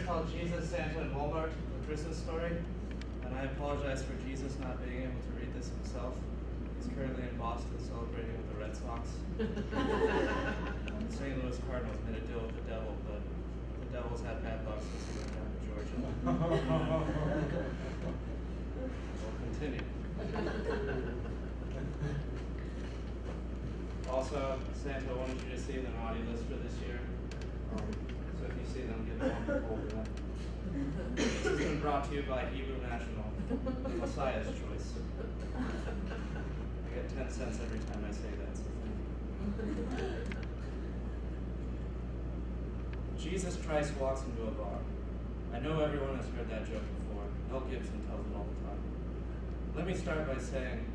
called Jesus, Santa, and Walmart, the Christmas story. And I apologize for Jesus not being able to read this himself. He's currently in Boston celebrating with the Red Sox. The St. Louis Cardinals made a deal with the devil, but the Devils had bad luck since he went down to Georgia. We'll continue. Also, Santa wanted you to see the naughty list for this year. So if you see them, give them one over them. This has been brought to you by Hebrew National, the Messiah's Choice. I get 10 cents every time I say that, so thank you. Jesus Christ walks into a bar. I know everyone has heard that joke before. Mel Gibson tells it all the time. Let me start by saying,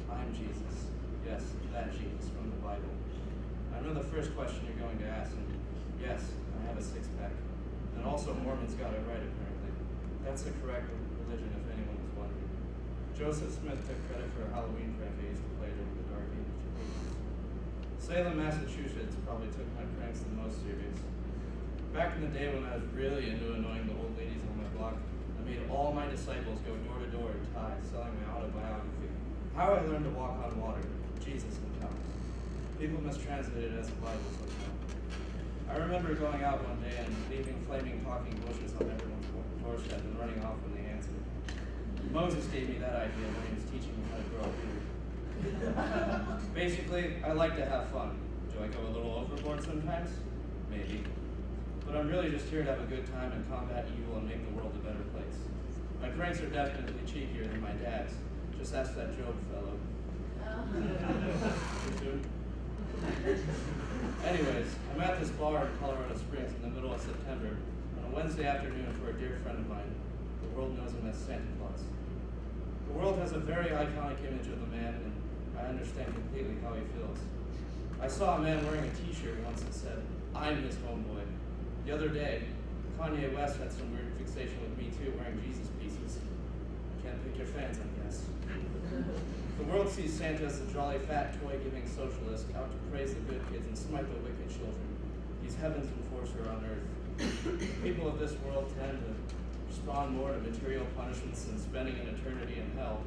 I'm Jesus. Yes, that Jesus from the Bible. I know the first question you're going to ask, and yes, I have a six-pack. And also, Mormons got it right, apparently. That's the correct religion, if anyone was wondering. Joseph Smith took credit for a Halloween prank I used to play during the dark ages. Salem, Massachusetts probably took my pranks the most serious. Back in the day when I was really into annoying the old ladies on my block, I made all my disciples go door to door in ties, selling my autobiography. How I Learned to Walk on Water, Jesus in Town. People mistranslate it as the Bible somehow. I remember going out one day and leaving flaming talking bushes on everyone's doorstep and running off when they answered. Moses gave me that idea when he was teaching me how to grow a beard. Basically, I like to have fun. Do I go a little overboard sometimes? Maybe. But I'm really just here to have a good time and combat evil and make the world a better place. My pranks are definitely cheekier than my dad's. Just ask that Job fellow. Too soon? Anyways, I'm at this bar in Colorado Springs in the middle of September on a Wednesday afternoon for a dear friend of mine. The world knows him as Santa Claus. The world has a very iconic image of the man, and I understand completely how he feels. I saw a man wearing a t-shirt once that said, "I'm his homeboy." The other day, Kanye West had some weird fixation with me too, wearing Jesus pieces. Can't pick your fans, I guess. The world sees Santa as the jolly, fat, toy-giving socialist out to praise the good kids and smite the wicked children. He's heaven's enforcer on earth. People of this world tend to respond more to material punishments than spending an eternity in hell.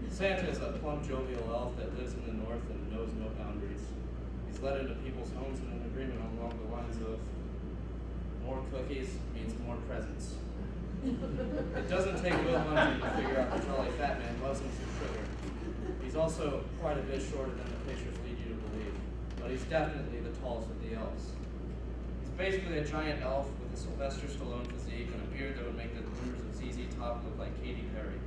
Santa is a plump, jovial elf that lives in the north and knows no boundaries. He's let into people's homes in an agreement along the lines of more cookies means more presents. It doesn't take Will Hunting to figure out the jolly fat man loves him some sugar. He's also quite a bit shorter than the pictures lead you to believe, but he's definitely the tallest of the elves. He's basically a giant elf with a Sylvester Stallone physique and a beard that would make the members of ZZ Top look like Katy Perry.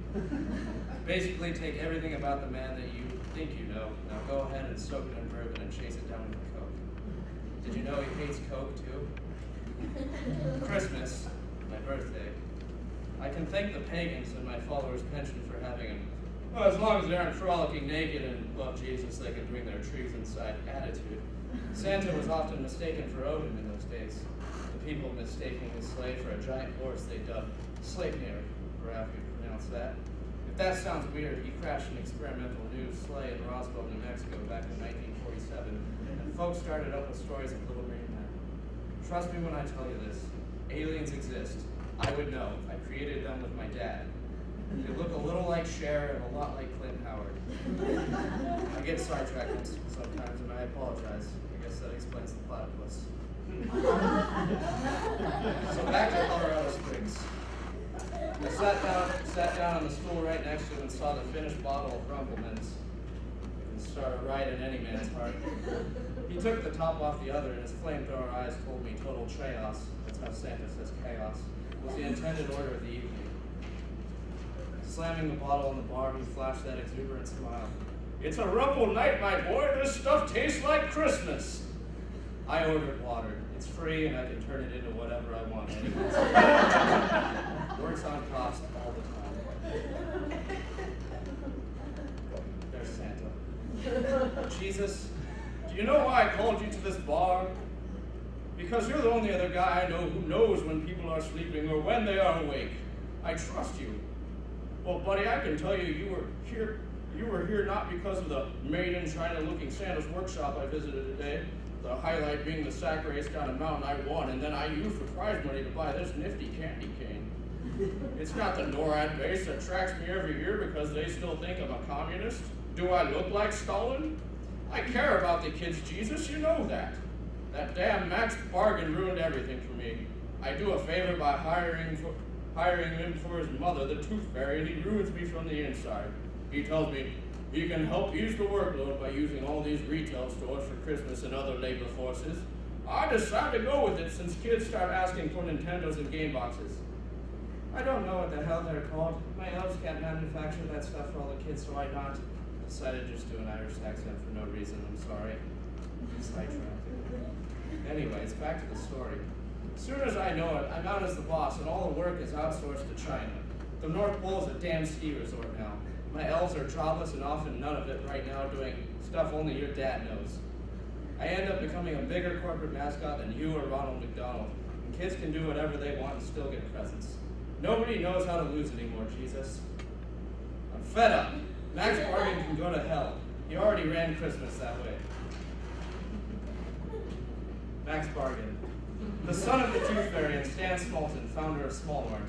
Basically take everything about the man that you think you know. Now go ahead and soak it in bourbon and chase it down with Coke. Did you know he hates Coke too? Christmas, my birthday. I can thank the pagans and my followers' pension for having him. Well, as long as they aren't frolicking naked and love Jesus, they can bring their trees inside attitude. Santa was often mistaken for Odin in those days. The people mistaking his sleigh for a giant horse they dubbed Sleipnir, or however you pronounce that. If that sounds weird, he crashed an experimental new sleigh in Roswell, New Mexico back in 1947, and folks started up with stories of Little Green Men. Trust me when I tell you this, aliens exist. I would know. I created them with my dad. They look a little like Cher and a lot like Clint Howard. I get sidetracked sometimes and I apologize. I guess that explains the platypus. So back to Colorado Springs. I sat down on the stool right next to him and saw the finished bottle of Rumpelmans. It can start a riot in any man's heart. He took the top off the other and his flamethrower eyes told me total chaos, that's how Santa says chaos, was the intended order of the evening. Slamming the bottle on the bar, he flashed that exuberant smile. "It's a Rumpel night, my boy. This stuff tastes like Christmas." I ordered water. It's free and I can turn it into whatever I want anyways. Works on cost all the time. There's Santa. "Jesus, do you know why I called you to this bar? Because you're the only other guy I know who knows when people are sleeping or when they are awake. I trust you." "Well, buddy, I can tell you you were here not because of the made in China looking Santa's workshop I visited today. The highlight being the sack race down a mountain I won, and then I used the prize money to buy this nifty candy cane. It's not the NORAD base that tracks me every year because they still think I'm a communist. Do I look like Stalin? I care about the kids, Jesus, you know that. That damn Max Bargain ruined everything for me. I do a favor by hiring him for his mother, the tooth fairy, and he ruins me from the inside. He tells me he can help ease the workload by using all these retail stores for Christmas and other labor forces. I decided to go with it since kids start asking for Nintendos and game boxes. I don't know what the hell they're called. My elves can't manufacture that stuff for all the kids, so I not decided to just do an Irish accent for no reason. I'm sorry. Sidetracked. Anyways, back to the story. As soon as I know it, I'm out as the boss, and all the work is outsourced to China. The North Pole is a damn ski resort now. My elves are jobless and often none of it right now, doing stuff only your dad knows. I end up becoming a bigger corporate mascot than you or Ronald McDonald, and kids can do whatever they want and still get presents. Nobody knows how to lose anymore, Jesus. I'm fed up. Max Bargain can go to hell. He already ran Christmas that way. Max Bargain. The son of the Tooth Fairy and Stan Smolton, founder of Small Mart.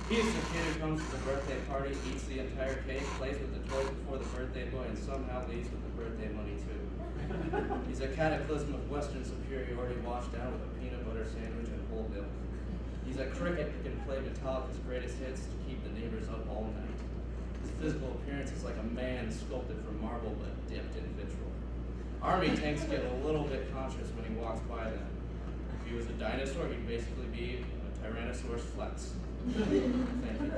He's the kid who comes to the birthday party, eats the entire cake, plays with the toys before the birthday boy, and somehow leaves with the birthday money too. He's a cataclysm of Western superiority washed down with a peanut butter sandwich and whole milk. He's a cricket who can play Metallica's greatest hits to keep the neighbors up all night. His physical appearance is like a man sculpted from marble but dipped in vitriol. Army tanks get a little bit conscious when he walks by them. If he was a dinosaur, he'd basically be a Tyrannosaurus Flex. Thank you.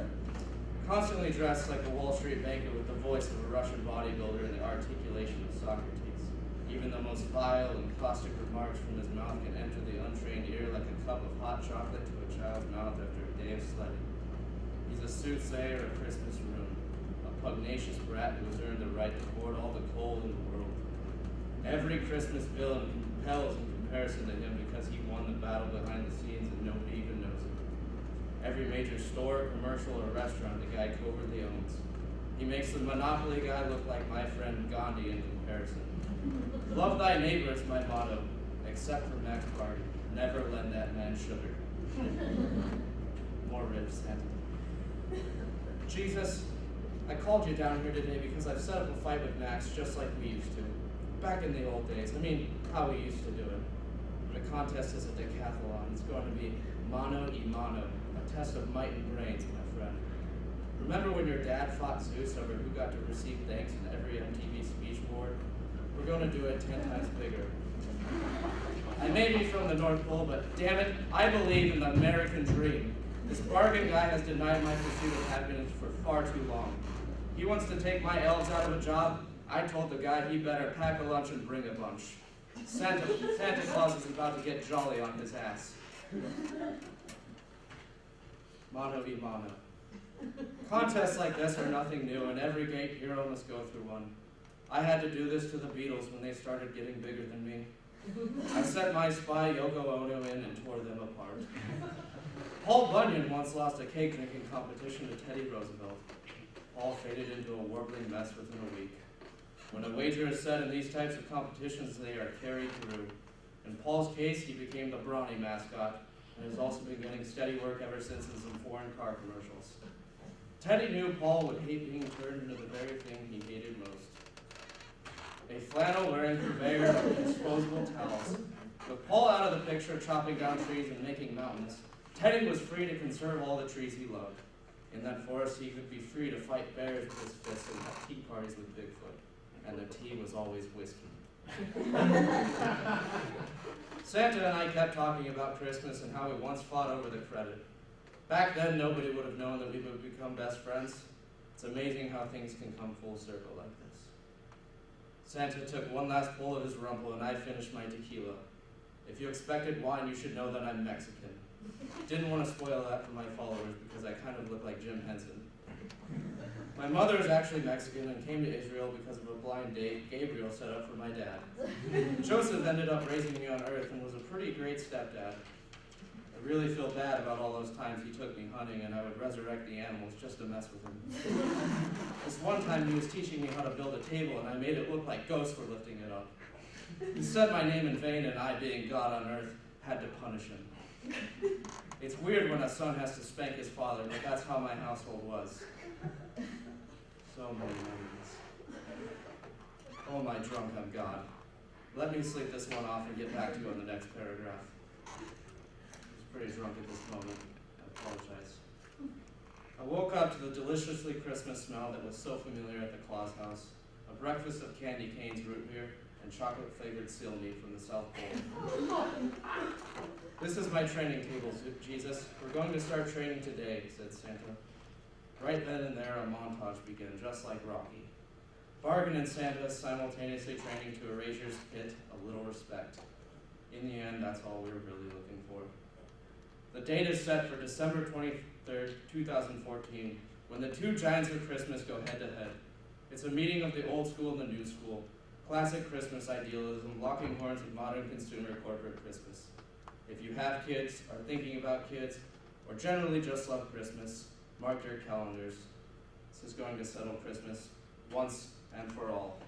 Constantly dressed like a Wall Street banker with the voice of a Russian bodybuilder and the articulation of Socrates. Even the most vile and caustic remarks from his mouth can enter the untrained ear like a cup of hot chocolate to a child's mouth after a day of sledding. He's a soothsayer of Christmas room, a pugnacious brat who has earned the right to hoard all the coal in the world. Every Christmas villain compels in comparison to him because he won the battle behind the scenes and nobody even knows it. Every major store, commercial, or restaurant the guy covertly owns. He makes the Monopoly guy look like my friend Gandhi in comparison. Love thy neighbor is my motto, except for Max Bargain. Never lend that man sugar. More ribs, Santa. Jesus, I called you down here today because I've set up a fight with Max just like we used to. Back in the old days. I mean, how we used to do it. The contest is a decathlon. It's going to be mano y mano, a test of might and brains, my friend. Remember when your dad fought Zeus over who got to receive thanks in every MTV speech award? We're going to do it 10 times bigger. I may be from the North Pole, but damn it, I believe in the American dream. This bargain guy has denied my pursuit of happiness for far too long. He wants to take my elves out of a job. I told the guy he better pack a lunch and bring a bunch. Santa Claus is about to get jolly on his ass. Mano y mano. Contests like this are nothing new, and every great hero must go through one. I had to do this to the Beatles when they started getting bigger than me. I sent my spy Yoko Ono in and tore them apart. Paul Bunyan once lost a cake drinking competition to Teddy Roosevelt. Paul faded into a warbling mess within a week. When a wager is set in these types of competitions, they are carried through. In Paul's case, he became the brawny mascot, and has also been getting steady work ever since in some foreign car commercials. Teddy knew Paul would hate being turned into the very thing he hated most. A flannel-wearing purveyor of disposable towels. With Paul out of the picture, chopping down trees and making mountains, Teddy was free to conserve all the trees he loved. In that forest, he could be free to fight bears with his fists and have tea parties with Bigfoot. And the tea was always whiskey. Santa and I kept talking about Christmas and how we once fought over the credit. Back then, nobody would have known that we would become best friends. It's amazing how things can come full circle like this. Santa took one last pull of his rumple, and I finished my tequila. If you expected wine, you should know that I'm Mexican. Didn't want to spoil that for my followers because I kind of look like Jim Henson. My mother is actually Mexican and came to Israel because of a blind date Gabriel set up for my dad. Joseph ended up raising me on earth and was a pretty great stepdad. I really feel bad about all those times he took me hunting and I would resurrect the animals just to mess with him. This one time he was teaching me how to build a table and I made it look like ghosts were lifting it up. He said my name in vain, and I, being God on earth, had to punish him. It's weird when a son has to spank his father, but that's how my household was. So many memories. Oh, my drunk, I'm God. Let me sleep this one off and get back to you on the next paragraph. I was pretty drunk at this moment. I apologize. I woke up to the deliciously Christmas smell that was so familiar at the Claus house. A breakfast of candy canes, root beer, and chocolate-flavored seal meat from the South Pole. This is my training table, Jesus. We're going to start training today, said Santa. Right then and there, a montage began, just like Rocky. Bargain and Santa simultaneously training to erasers pit a little respect. In the end, that's all we were really looking for. The date is set for December 23rd, 2014, when the two giants of Christmas go head-to-head. It's a meeting of the old school and the new school. Classic Christmas idealism, locking horns with modern consumer corporate Christmas. If you have kids, are thinking about kids, or generally just love Christmas, mark your calendars. This is going to settle Christmas once and for all.